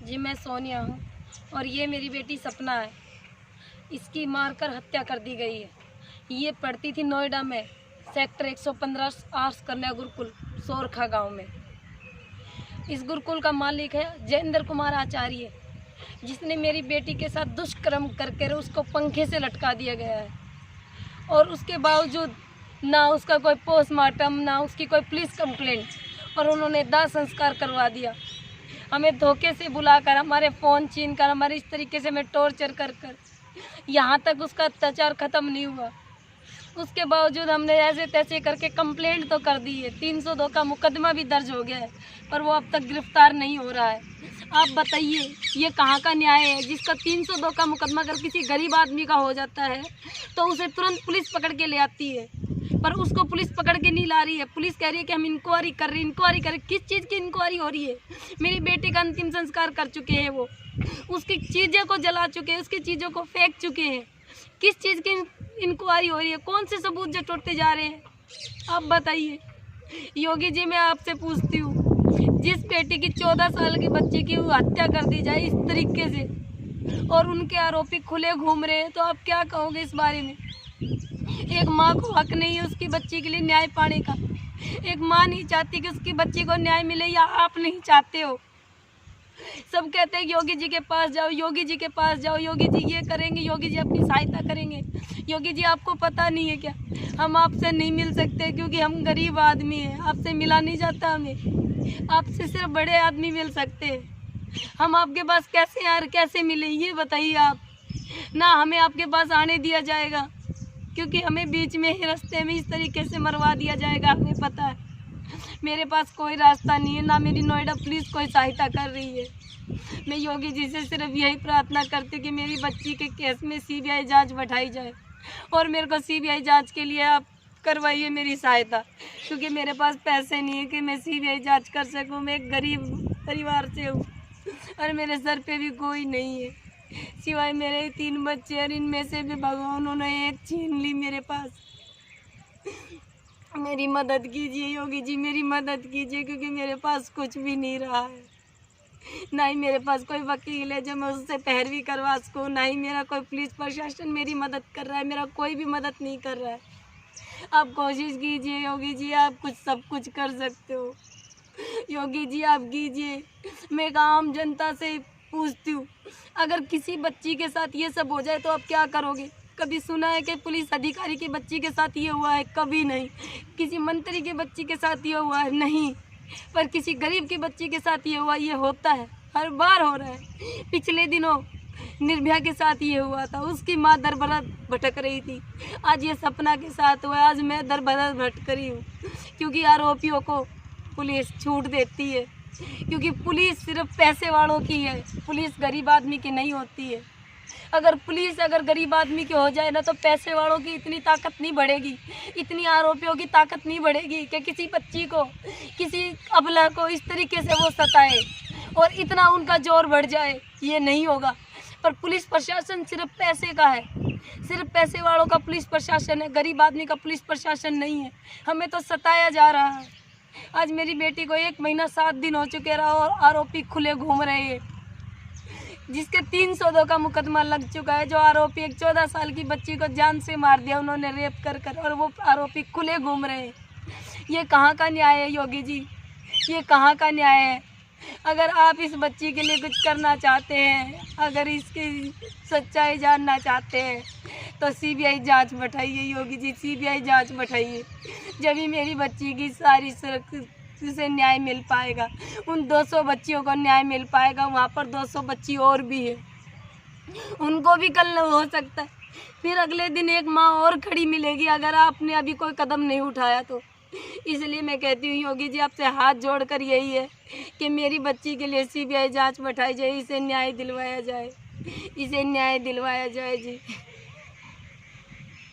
जी मैं सोनिया हूँ और ये मेरी बेटी सपना है। इसकी मारकर हत्या कर दी गई है। ये पढ़ती थी नोएडा में सेक्टर 115 आर्ट्स कन्या गुरुकुल सोरखा गांव में। इस गुरुकुल का मालिक है जयेंद्र कुमार आचार्य, जिसने मेरी बेटी के साथ दुष्कर्म करके उसको पंखे से लटका दिया गया है। और उसके बावजूद ना उसका कोई पोस्टमार्टम, ना उसकी कोई पुलिस कंप्लेंट, और उन्होंने दाह संस्कार करवा दिया। हमें धोखे से बुलाकर, हमारे फ़ोन छीन कर, हमारे इस तरीके से हमें टॉर्चर कर यहाँ तक उसका अत्याचार ख़त्म नहीं हुआ। उसके बावजूद हमने ऐसे तैसे करके कंप्लेंट तो कर दी है, 302 का मुकदमा भी दर्ज हो गया है, पर वो अब तक गिरफ्तार नहीं हो रहा है। आप बताइए ये कहाँ का न्याय है, जिसका 302 का मुकदमा अगर किसी गरीब आदमी का हो जाता है तो उसे तुरंत पुलिस पकड़ के ले आती है, पर उसको पुलिस पकड़ के नहीं ला रही है। पुलिस कह रही है कि हम इंक्वायरी कर रही हैं। किस चीज़ की इंक्वायरी हो रही है? मेरी बेटी का अंतिम संस्कार कर चुके हैं, वो उसकी चीज़ों को जला चुके हैं, उसकी चीज़ों को फेंक चुके हैं। किस चीज़ की इंक्वायरी हो रही है? कौन से सबूत जो टूटते जा रहे हैं? आप बताइए। योगी जी, मैं आपसे पूछती हूँ, जिस बेटी की 14 साल की बच्ची की हत्या कर दी जाए इस तरीके से और उनके आरोपी खुले घूम रहे हैं, तो आप क्या कहोगे इस बारे में? एक माँ को हक नहीं है उसकी बच्ची के लिए न्याय पाने का। एक माँ नहीं चाहती कि उसकी बच्ची को न्याय मिले, या आप नहीं चाहते हो? सब कहते हैं योगी जी के पास जाओ, योगी जी के पास जाओ, योगी जी ये करेंगे, योगी जी आपकी सहायता करेंगे। योगी जी, आपको पता नहीं है क्या, हम आपसे नहीं मिल सकते क्योंकि हम गरीब आदमी हैं। आपसे मिला नहीं जाता हमें, आपसे सिर्फ बड़े आदमी मिल सकते हैं। हम आपके पास कैसे मिले ये बताइए आप। ना हमें आपके पास आने दिया जाएगा, क्योंकि हमें बीच में ही रास्ते में इस तरीके से मरवा दिया जाएगा, हमें पता है। मेरे पास कोई रास्ता नहीं है, ना मेरी नोएडा पुलिस कोई सहायता कर रही है। मैं योगी जी से सिर्फ यही प्रार्थना करती कि मेरी बच्ची के केस में सीबीआई जांच बैठाई जाए, और मेरे को सीबीआई जांच के लिए आप करवाइए मेरी सहायता, क्योंकि मेरे पास पैसे नहीं है कि मैं सीबीआई जांच कर सकूं। मैं एक गरीब परिवार से हूँ और मेरे सर पे भी कोई नहीं है सिवाय मेरे 3 बच्चे, और इनमें से भी भगवान उन्होंने एक छीन ली मेरे पास। मेरी मदद कीजिए योगी जी, मेरी मदद कीजिए, क्योंकि मेरे पास कुछ भी नहीं रहा है। ना ही मेरे पास कोई वकील है जो मैं उससे पैरवी करवा सकूँ, ना ही मेरा कोई पुलिस प्रशासन मेरी मदद कर रहा है। मेरा कोई भी मदद नहीं कर रहा है। आप कोशिश कीजिए योगी जी, आप सब कुछ कर सकते हो। योगी जी आप कीजिए। मैं एक आम जनता से पूछती हूँ, अगर किसी बच्ची के साथ ये सब हो जाए तो आप क्या करोगे? कभी सुना है कि पुलिस अधिकारी की बच्ची के साथ ये हुआ है? कभी नहीं। किसी मंत्री की बच्ची के साथ ये हुआ है? नहीं। पर किसी गरीब की बच्ची के साथ ये हुआ, ये होता है, हर बार हो रहा है। पिछले दिनों निर्भया के साथ ये हुआ था, उसकी माँ दर-बदर भटक रही थी। आज ये सपना के साथ हुआ। आज मैं दर-बदर भटक रही हूँ, क्योंकि आरोपियों को पुलिस छूट देती है, क्योंकि पुलिस सिर्फ पैसे वालों की है, पुलिस गरीब आदमी की नहीं होती है। अगर पुलिस गरीब आदमी की हो जाए ना, तो पैसे वालों की इतनी ताकत नहीं बढ़ेगी, इतनी आरोपियों की ताकत नहीं बढ़ेगी कि किसी बच्ची को, किसी अबला को इस तरीके से वो सताए और इतना उनका जोर बढ़ जाए। ये नहीं होगा। पर पुलिस प्रशासन सिर्फ पैसे का है, सिर्फ पैसे वालों का पुलिस प्रशासन है, गरीब आदमी का पुलिस प्रशासन नहीं है। हमें तो सताया जा रहा है। आज मेरी बेटी को 1 महीना 7 दिन हो चुके रहा और आरोपी खुले घूम रहे हैं, जिसके 302 का मुकदमा लग चुका है। जो आरोपी एक 14 साल की बच्ची को जान से मार दिया उन्होंने, रेप कर, और वो आरोपी खुले घूम रहे हैं। ये कहाँ का न्याय है योगी जी? ये कहाँ का न्याय है? अगर आप इस बच्ची के लिए कुछ करना चाहते हैं, अगर इसकी सच्चाई जानना चाहते हैं, तो सीबीआई जांच बैठाइए योगी जी, सीबीआई जांच बैठाइए। जब ही मेरी बच्ची की सारी से न्याय मिल पाएगा, उन 200 बच्चियों को न्याय मिल पाएगा। वहाँ पर 200 बच्ची और भी है, उनको भी कल हो सकता है, फिर अगले दिन एक माँ और खड़ी मिलेगी, अगर आपने अभी कोई कदम नहीं उठाया तो। इसलिए मैं कहती हूँ योगी जी, आपसे हाथ जोड़कर यही है कि मेरी बच्ची के लिए सीबीआई जांच बैठाई जाए, इसे न्याय दिलवाया जाए, इसे न्याय दिलवाया जाए जी।